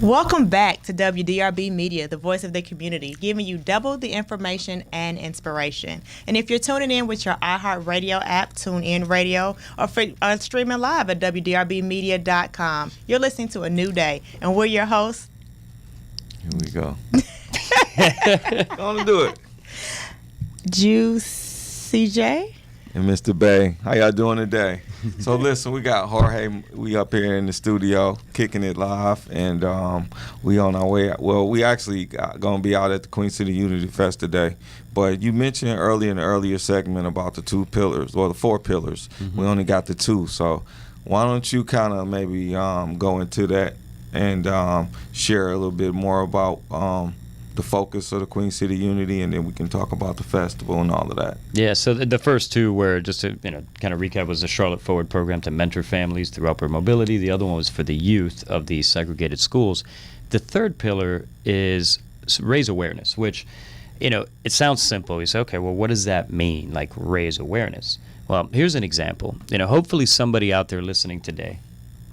Welcome back to WDRB Media, the voice of the community, giving you double the information and inspiration. And if you're tuning in with your iHeartRadio app, TuneIn Radio, or streaming live at WDRBmedia.com, you're listening to A New Day. And we're your hosts. Here we go. Gonna do it. Juice CJ. And Mr. Bay, how y'all doing today? So listen, we got Jorge. We up here in the studio kicking it live, and we on our way. Well, we actually gonna be out at the Queen City Unity Fest today. But you mentioned earlier in the earlier segment about the 2 pillars, or the 4 pillars. Mm-hmm. We only got the 2. So why don't you kind of maybe go into that and share a little bit more about the focus of the Queen City Unity, and then we can talk about the festival and all of that. Yeah, so the first 2 were, just to kind of recap, was the Charlotte Forward program to mentor families through upward mobility. The other one was for the youth of the segregated schools. The third pillar is raise awareness, which, it sounds simple. You say, okay, well, what does that mean, like raise awareness? Well, here's an example. Hopefully somebody out there listening today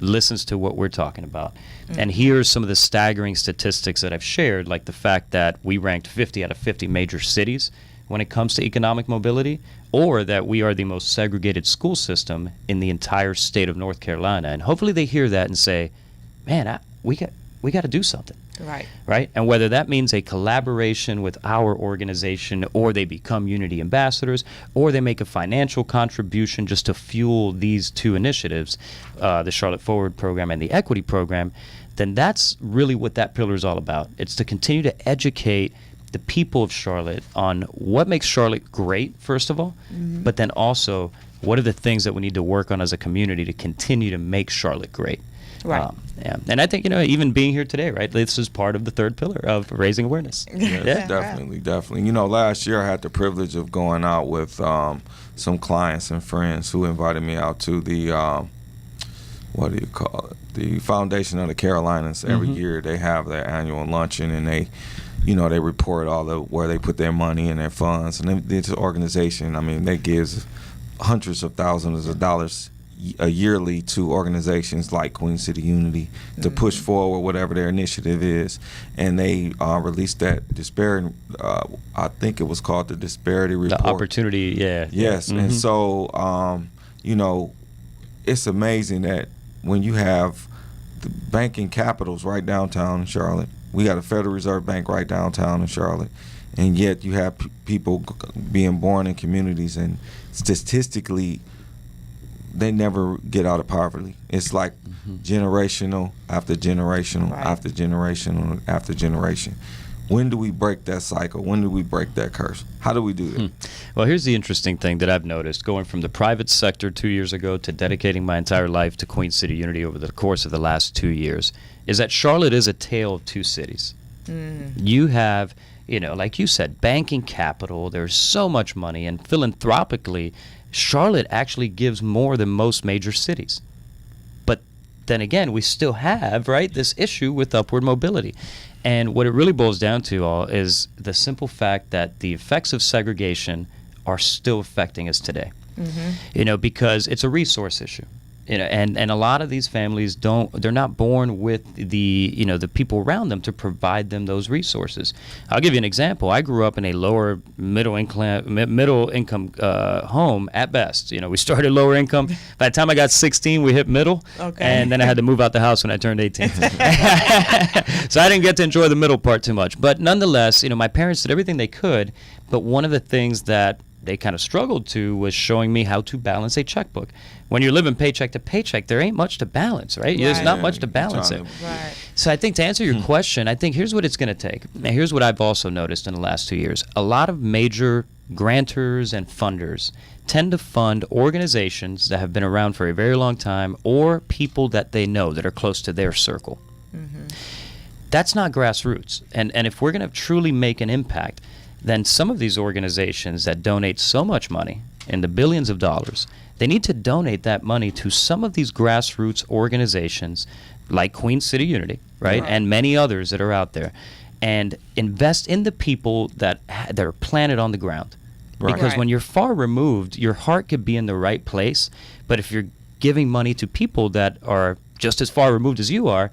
listens to what we're talking about and hears some of the staggering statistics that I've shared, like the fact that we ranked 50 out of 50 major cities when it comes to economic mobility, or that we are the most segregated school system in the entire state of North Carolina. And hopefully they hear that and say, man, we got to do something. Right? And whether that means a collaboration with our organization, or they become Unity ambassadors, or they make a financial contribution just to fuel these 2 initiatives, the Charlotte Forward program and the Equity program, then that's really what that pillar is all about. It's to continue to educate the people of Charlotte on what makes Charlotte great, first of all, but then also what are the things that we need to work on as a community to continue to make Charlotte great. Right. Yeah. And I think, even being here today, right, this is part of the third pillar of raising awareness. Yes, definitely. Last year I had the privilege of going out with some clients and friends who invited me out to the, the Foundation of the Carolinas. Every year they have their annual luncheon, and they report where they put their money and their funds. And this organization, they give hundreds of thousands of dollars yearly to organizations like Queen City Unity to push forward whatever their initiative is. And they released that disparity, I think it was called the Disparity Report. The opportunity, yeah. Yes, and so, it's amazing that when you have the banking capitals right downtown in Charlotte, we got a Federal Reserve Bank right downtown in Charlotte, and yet you have people being born in communities, and statistically, they never get out of poverty. It's like generational after generational after generational after generation. When do we break that cycle? When do we break that curse? How do we do that? Well, here's the interesting thing that I've noticed, going from the private sector 2 years ago to dedicating my entire life to Queen City Unity over the course of the last 2 years, is that Charlotte is a tale of 2 cities. You have, like you said, banking capital, there's so much money, and philanthropically, Charlotte actually gives more than most major cities. But then again, we still have, right, this issue with upward mobility. And what it really boils down to all is the simple fact that the effects of segregation are still affecting us today. Because it's a resource issue. And a lot of these families they're not born with the people around them to provide them those resources. I'll give you an example. I grew up in a lower middle income home at best. We started lower income. By the time I got 16, we hit middle. Okay. And then I had to move out the house when I turned 18. So I didn't get to enjoy the middle part too much. But nonetheless, my parents did everything they could. But one of the things that they kind of struggled to was showing me how to balance a checkbook. When you're living paycheck to paycheck, there ain't much to balance, right? There's not much to balance it. Right. So I think to answer your question, I think here's what it's going to take. Now, here's what I've also noticed in the last 2 years. A lot of major grantors and funders tend to fund organizations that have been around for a very long time, or people that they know that are close to their circle. That's not grassroots. And if we're going to truly make an impact, then some of these organizations that donate so much money, in the billions of dollars, they need to donate that money to some of these grassroots organizations like Queen City Unity, right? And many others that are out there, and invest in the people that are planted on the ground. Because when you're far removed, your heart could be in the right place, but if you're giving money to people that are just as far removed as you are,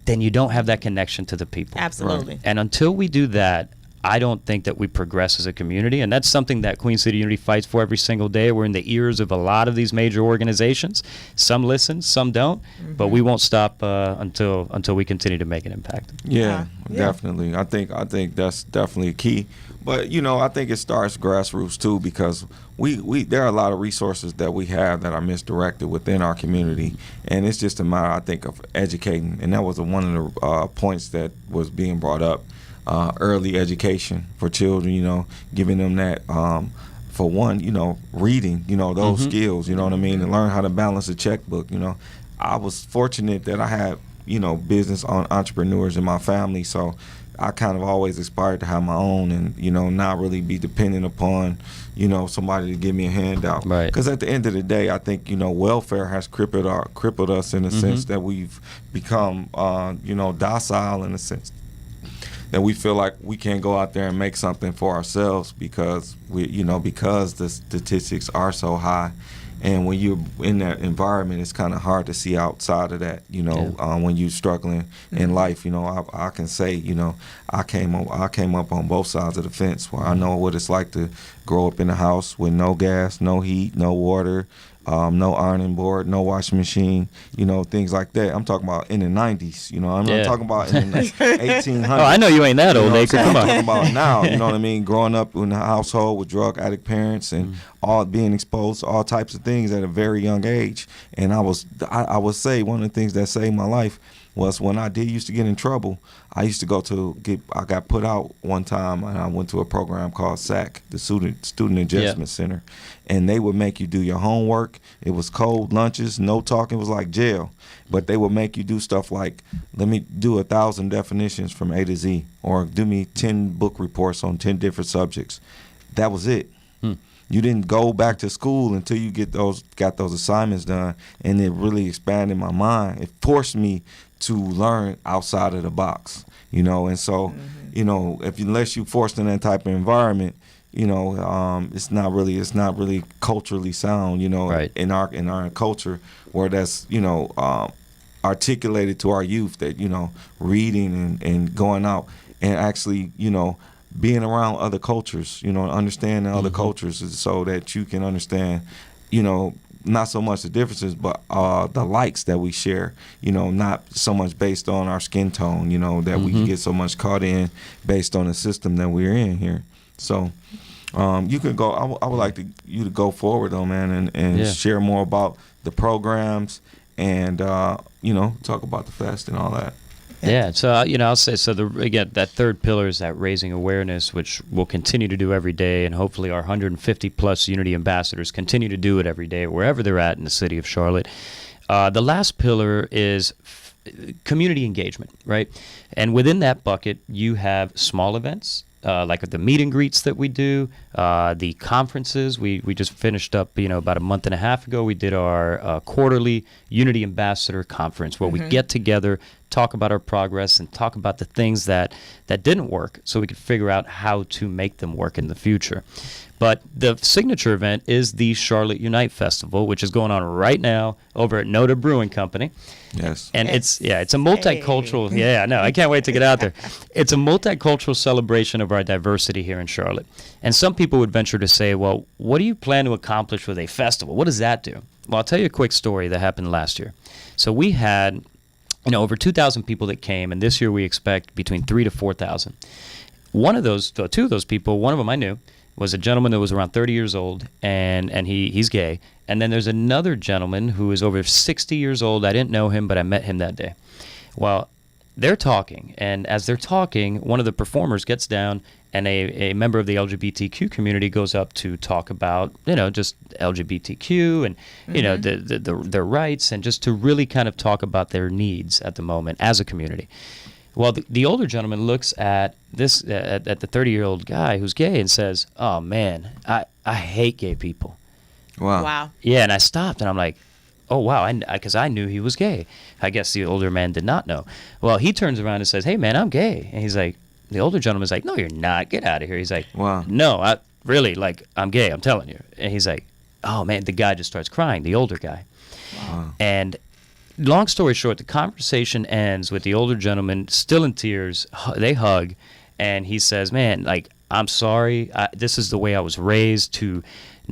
then you don't have that connection to the people. Absolutely. Right. And until we do that, I don't think that we progress as a community, and that's something that Queen City Unity fights for every single day. We're in the ears of a lot of these major organizations. Some listen, some don't, but we won't stop until we continue to make an impact. Yeah, Yeah. definitely. I think that's definitely key. But I think it starts grassroots too, because we there are a lot of resources that we have that are misdirected within our community, and it's just a matter, I think, of educating. And that was one of the points that was being brought up. Early education for children, giving them that, for one, reading, those skills, you know what I mean, and learn how to balance a checkbook. I was fortunate that I had, business entrepreneurs in my family, so I kind of always aspired to have my own and, not really be dependent upon, somebody to give me a handout. Right. Because at the end of the day, I think, welfare has crippled us in a sense that we've become, docile in a sense. That we feel like we can't go out there and make something for ourselves because because the statistics are so high, and when you're in that environment, it's kind of hard to see outside of that. When you're struggling in life, I can say, I came up on both sides of the fence where I know what it's like to grow up in a house with no gas, no heat, no water. No ironing board, no washing machine, things like that. I'm talking about in the 90s, I'm not talking about in the 1800s. Oh, I know you ain't that old, Acre. Come I'm on. talking about now, you know what I mean? Growing up in a household with drug addict parents and all being exposed to all types of things at a very young age. And I would say one of the things that saved my life was when I used to get in trouble. I used to I got put out one time, and I went to a program called SAC, the Student Adjustment Center, and they would make you do your homework. It was cold lunches, no talking. It was like jail, but they would make you do stuff like, let me do 1,000 definitions from A to Z, or do me 10 book reports on 10 different subjects. That was it. You didn't go back to school until you got those assignments done, and it really expanded my mind. It forced me to learn outside of the box, and so, unless you forced in that type of environment, it's not really culturally sound, Right. in our culture where that's, articulated to our youth that, reading and going out and actually, being around other cultures, understanding other cultures so that you can understand, not so much the differences, but the likes that we share, not so much based on our skin tone, that we get so much caught in based on the system that we're in here. So you can go, I would like you to go forward though, man, and share more about the programs and, talk about the fest and all that. Yeah, so I'll say again, that third pillar is that raising awareness, which we'll continue to do every day, and hopefully our 150 plus Unity ambassadors continue to do it every day wherever they're at in the city of Charlotte. The last pillar is community engagement, right? And within that bucket, you have small events. Like the meet and greets that we do, the conferences. We just finished up, about a month and a half ago. We did our quarterly Unity Ambassador Conference where we get together, talk about our progress, and talk about the things that didn't work so we could figure out how to make them work in the future. But the signature event is the Charlotte Unite Festival, which is going on right now over at Noda Brewing Company. Yes. And it's a multicultural, I can't wait to get out there. It's a multicultural celebration of our diversity here in Charlotte. And some people would venture to say, well, what do you plan to accomplish with a festival? What does that do? Well, I'll tell you a quick story that happened last year. So we had, over 2,000 people that came, and this year we expect between 3,000 to 4,000. Two of those people, one of them I knew, was a gentleman that was around 30 years old, and he's gay. And then there's another gentleman who is over 60 years old. I didn't know him, but I met him that day. Well, they're talking, and as they're talking, one of the performers gets down, and a member of the LGBTQ community goes up to talk about, just LGBTQ and, their rights, and just to really kind of talk about their needs at the moment as a community. Well, the older gentleman looks at this at the 30-year-old guy who's gay and says, "Oh man, I hate gay people." Wow. Yeah, and I stopped and I'm like, "Oh wow," because I knew he was gay. I guess the older man did not know. Well, he turns around and says, "Hey man, I'm gay," and he's like, the older gentleman's like, "No, you're not. Get out of here." He's like, Wow. "No, I'm gay. I'm telling you." And he's like, "Oh man," the guy just starts crying, the older guy. Wow. And long story short, the conversation ends with the older gentleman still in tears. They hug, and he says, "Man, like, I'm sorry. This is the way I was raised to."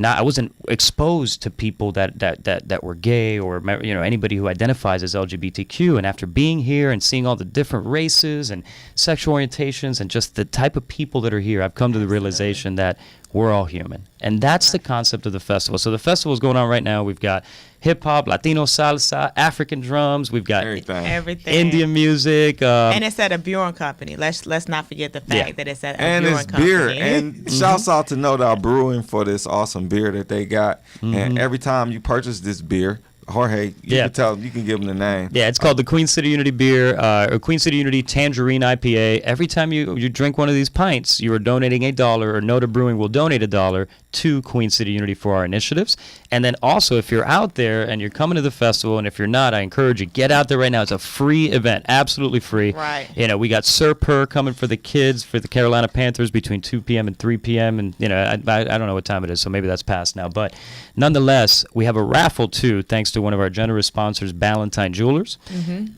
I wasn't exposed to people that were gay or anybody who identifies as LGBTQ. And after being here and seeing all the different races and sexual orientations and just the type of people that are here, I've come to the realization that we're all human. And that's the concept of the festival. So the festival is going on right now. We've got hip hop, Latino salsa, African drums. We've got everything, Indian music, and it's at a brewing company. Let's not forget the fact that it's at a brewing company. And it's beer. And shouts out to No Doubt Brewing for this awesome beer that they got. And every time you purchase this beer, Jorge, you can give them the name. Yeah, it's called the Queen City Unity Beer, or Queen City Unity Tangerine IPA. Every time you drink one of these pints, you are donating $1, or Noda Brewing will donate $1 to Queen City Unity for our initiatives. And then also, if you're out there and you're coming to the festival, and if you're not, I encourage you, get out there right now. It's a free event, absolutely free. Right. We got Sir Purr coming for the kids, for the Carolina Panthers between 2 p.m. and 3 p.m. And, I don't know what time it is, so maybe that's past now. But nonetheless, we have a raffle, too, thanks to one of our generous sponsors, Ballantine Jewelers.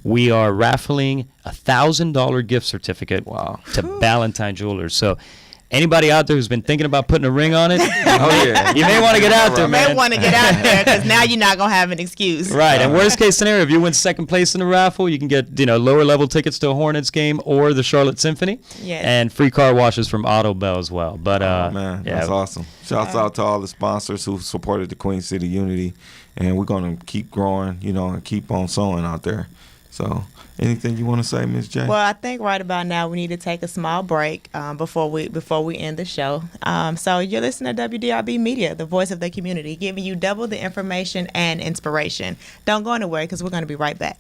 We are raffling a $1,000 gift certificate to Ballantine Jewelers. So anybody out there who's been thinking about putting a ring on it, you may want to get out there, man. You may want to get out there because now you're not going to have an excuse. Right. And worst case scenario, if you win second place in the raffle, you can get lower level tickets to a Hornets game or the Charlotte Symphony. Yes. And free car washes from Auto Bell as well. But man, that's awesome. Shouts out to all the sponsors who supported the Queen City Unity, and we're going to keep growing, and keep on sowing out there. So, anything you want to say, Ms. J? Well, I think right about now we need to take a small break before we end the show. So you're listening to WDRB Media, the voice of the community, giving you double the information and inspiration. Don't go anywhere because we're going to be right back.